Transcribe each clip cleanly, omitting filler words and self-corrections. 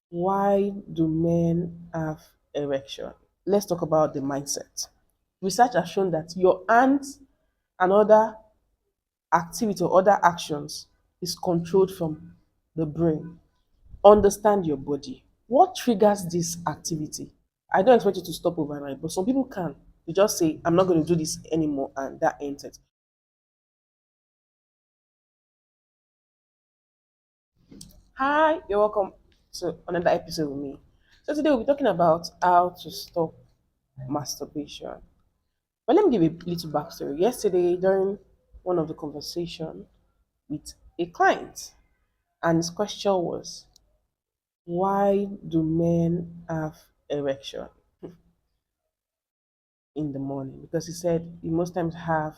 Why do men have erection? Let's talk about the mindset. Research has shown that your hands and other activity or other actions is controlled from the brain. Understand your body. What triggers this activity? I don't expect you to stop overnight, but some people can. They just say, I'm not going to do this anymore, and that ends it. Hi, you're welcome to another episode with me. So today we'll be talking about how to stop masturbation. But let me give a little backstory. Yesterday, during one of the conversation with a client, and his question was, why do men have erection in the morning? Because he said he most times have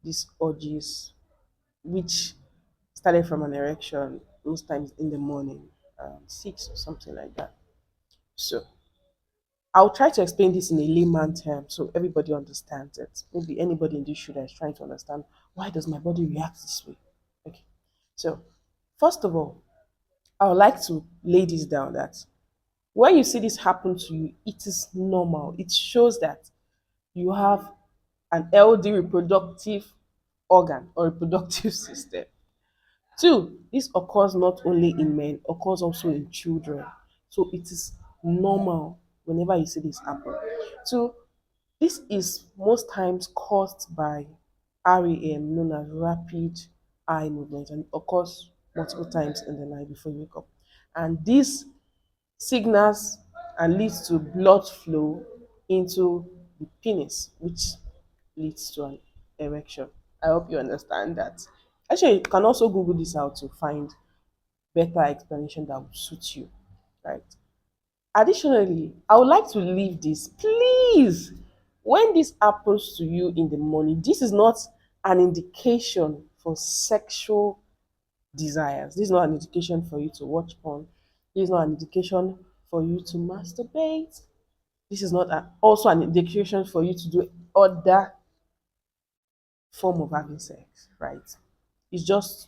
these urges, which started from an erection most times in the morning, 6 or something like that. So I'll try to explain this in a layman term so everybody understands it. Maybe anybody in this shoe that is trying to understand why does my body react this way. Okay. So first of all, I would like to lay this down that when you see this happen to you, it is normal. It shows that you have an healthy reproductive organ or reproductive system. Two, this occurs not only in men, occurs also in children. So it is normal whenever you see this happen. Two, this is most times caused by REM, known as rapid eye movement, and it occurs multiple times in the night before you wake up. And this signals and leads to blood flow into the penis, which leads to an erection. I hope you understand that. Actually, you can also Google this out to find better explanation that would suit you, right? Additionally, I would like to leave this. Please, when this happens to you in the morning, this is not an indication for sexual desires. This is not an indication for you to watch porn. This is not an indication for you to masturbate. This is not also an indication for you to do other form of having sex, right? It's just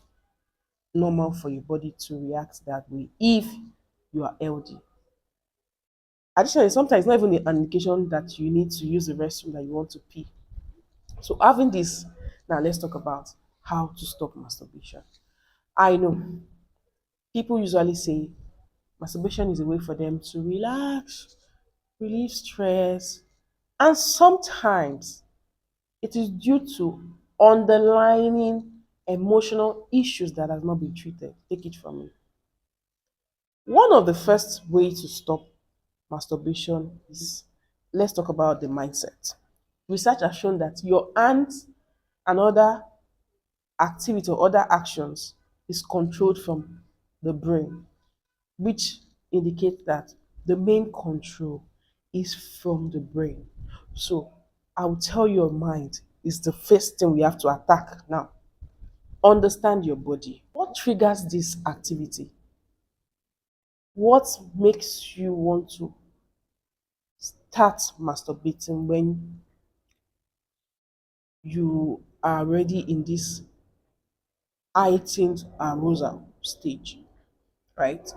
normal for your body to react that way if you are healthy. Additionally, sometimes it's not even an indication that you need to use the restroom that you want to pee. So having this, now let's talk about how to stop masturbation. I know people usually say masturbation is a way for them to relax, relieve stress, and sometimes it is due to underlying emotional issues that has not been treated. Take it from me. One of the first ways to stop masturbation is, let's talk about the mindset. Research has shown that your hands and other activity or other actions is controlled from the brain, which indicates that the main control is from the brain. So I will tell your mind is the first thing we have to attack now. Understand your body. What triggers this activity? What makes you want to start masturbating when you are already in this heightened arousal stage, right?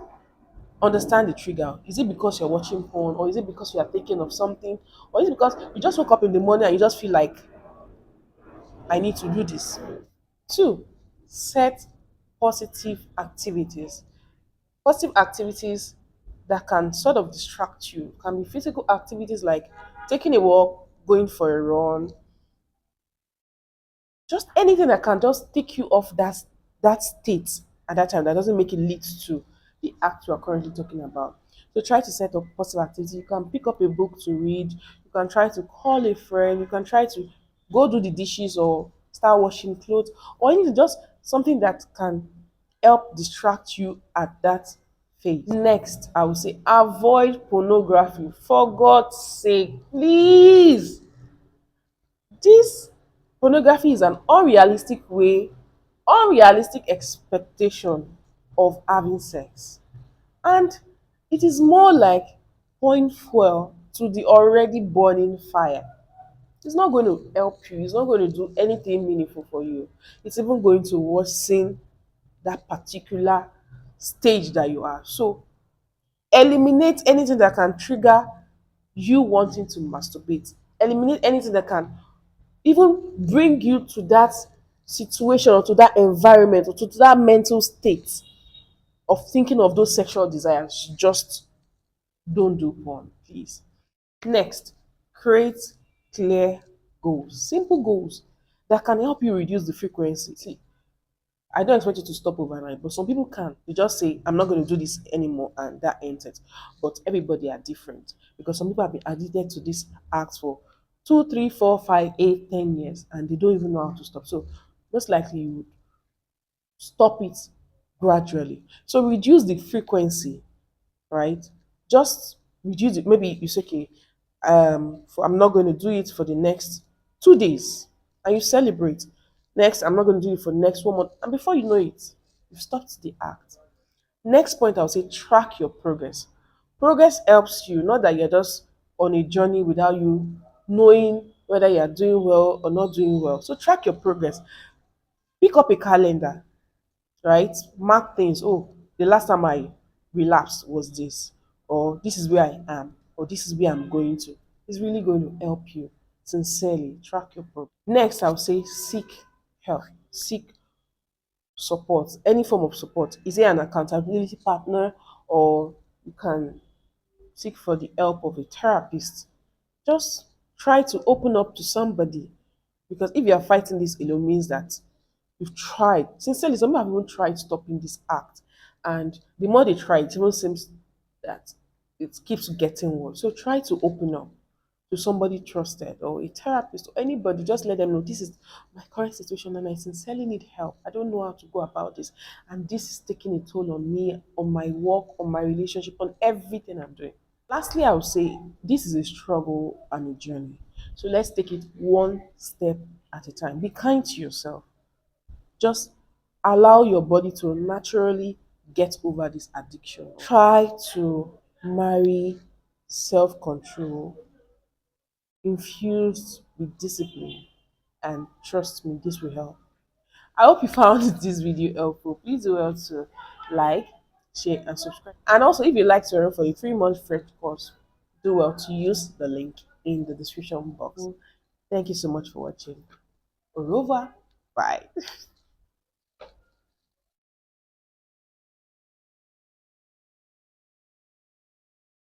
Understand the trigger. Is it because you're watching porn, or is it because you are thinking of something, or is it because you just woke up in the morning and you just feel like I need to do this? Two, set positive activities. Positive activities that can sort of distract you can be physical activities like taking a walk, going for a run, just anything that can just take you off that state at that time that doesn't make it lead to the act you are currently talking about. So try to set up positive activity. You can pick up a book to read, you can try to call a friend, you can try to go do the dishes or start washing clothes, or anything, just something that can help distract you at that phase. Next, I would say avoid pornography. For God's sake, please. This pornography is an unrealistic expectation of having sex. And it is more like pouring fuel to the already burning fire. It's not going to help you, it's not going to do anything meaningful for you. It's even going to worsen that particular stage that you are. So Eliminate anything that can trigger you wanting to masturbate. Eliminate anything that can even bring you to that situation or to that environment or to that mental state of thinking of those sexual desires. Just don't do porn, please. Next, create clear goals, simple goals that can help you reduce the frequency. See, I don't expect you to stop overnight, but some people can. They just say, I'm not going to do this anymore, and that ends it. But everybody are different because some people have been addicted to this act for 2, 3, 4, 5, 8, 10 years, and they don't even know how to stop. So, most likely, you would stop it gradually. So, reduce the frequency, right? Just reduce it. Maybe you say, okay, I'm not going to do it for the next 2 days, and you celebrate. Next, I'm not going to do it for the next 1 month, and before you know it, you've stopped the act. Next point, I'll say track your progress. Progress helps you, not that you're just on a journey without you knowing whether you're doing well or not doing well. So track your progress. Pick up a calendar, right? Mark things. Oh, the last time I relapsed was this, or this is where I am, or this is where I'm going to. It's really going to help you sincerely track your progress. Next, I'll say seek help, seek support, any form of support. Is it an accountability partner, or you can seek for the help of a therapist? Just try to open up to somebody, because if you are fighting this alone means that you've tried. Sincerely, some people have even tried stopping this act, and the more they try, it even seems that it keeps getting worse. So try to open up to somebody trusted or a therapist or anybody. Just let them know this is my current situation and I sincerely need help. I don't know how to go about this, and this is taking a toll on me, on my work, on my relationship, on everything I'm doing. Lastly, I would say this is a struggle and a journey. So let's take it one step at a time. Be kind to yourself. Just allow your body to naturally get over this addiction. Try to marry self control infused with discipline, and trust me, this will help. I hope you found this video helpful. Please do well to like, share, and subscribe. And also, if you'd like to enroll for a 3 month free course, do well to use the link in the description box. Thank you so much for watching. Au revoir. Bye.